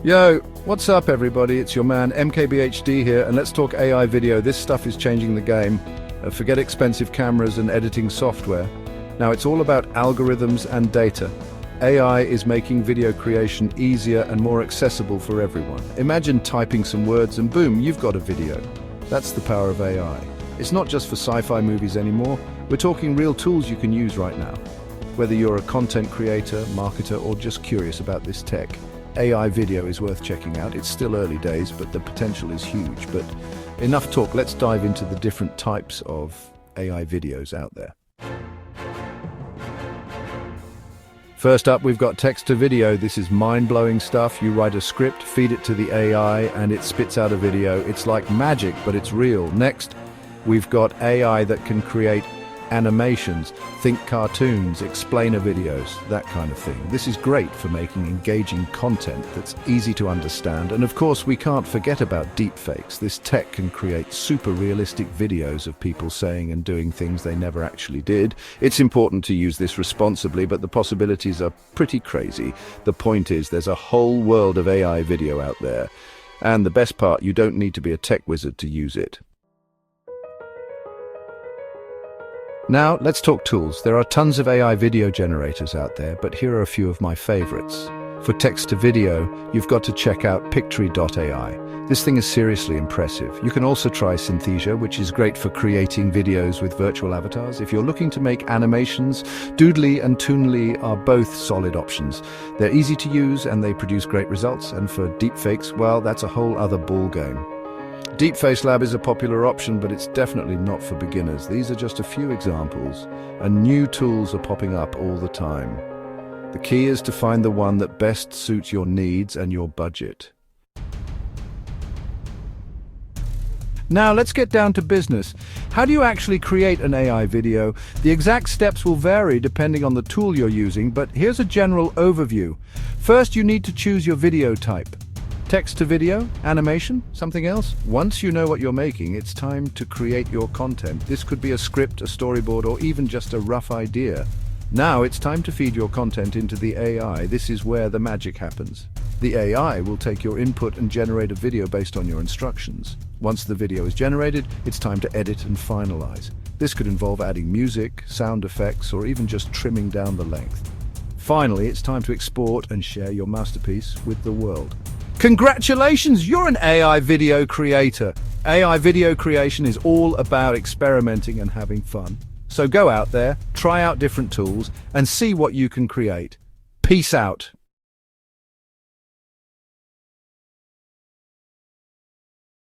Yo, what's up everybody? It's your man MKBHD here, and let's talk AI video. This stuff is changing the game. Forget expensive cameras and editing software. Now it's all about algorithms and data. AI is making video creation easier and more accessible for everyone. Imagine typing some words and boom, you've got a video. That's the power of AI. It's not just for sci-fi movies anymore. We're talking real tools you can use right now. Whether you're a content creator, marketer, or just curious about this tech, AI video is worth checking out. It's still early days, but the potential is huge. But enough talk, let's dive into the different types of AI videos out there. First up, we've got text to video. This is mind-blowing stuff. You write a script, feed it to the AI, and it spits out a video. It's like magic, but it's real. Next, we've got AI that can create animations, think cartoons, explainer videos, that kind of thing. This is great for making engaging content that's easy to understand. And of course, we can't forget about deepfakes. This tech can create super realistic videos of people saying and doing things they never actually did. It's important to use this responsibly, but the possibilities are pretty crazy. The point is, there's a whole world of AI video out there. And the best part, you don't need to be a tech wizard to use it. Now, let's talk tools. There are tons of AI video generators out there, but here are a few of my favorites. For text to video, you've got to check out Pictory.ai. This thing is seriously impressive. You can also try Synthesia, which is great for creating videos with virtual avatars. If you're looking to make animations, Doodly and Toonly are both solid options. They're easy to use and they produce great results. And for deepfakes, well, that's a whole other ballgame. Deepface Lab is a popular option, but it's definitely not for beginners. These are just a few examples, and new tools are popping up all the time. The key is to find the one that best suits your needs and your budget. Now let's get down to business. How do you actually create an AI video? The exact steps will vary depending on the tool you're using, but here's a general overview. First, you need to choose your video type. Text to video, animation, something else? Once you know what you're making, it's time to create your content. This could be a script, a storyboard, or even just a rough idea. Now it's time to feed your content into the AI. This is where the magic happens. The AI will take your input and generate a video based on your instructions. Once the video is generated, it's time to edit and finalize. This could involve adding music, sound effects, or even just trimming down the length. Finally, it's time to export and share your masterpiece with the world. Congratulations, you're an AI video creator. AI video creation is all about experimenting and having fun. So go out there, try out different tools, and see what you can create. Peace out.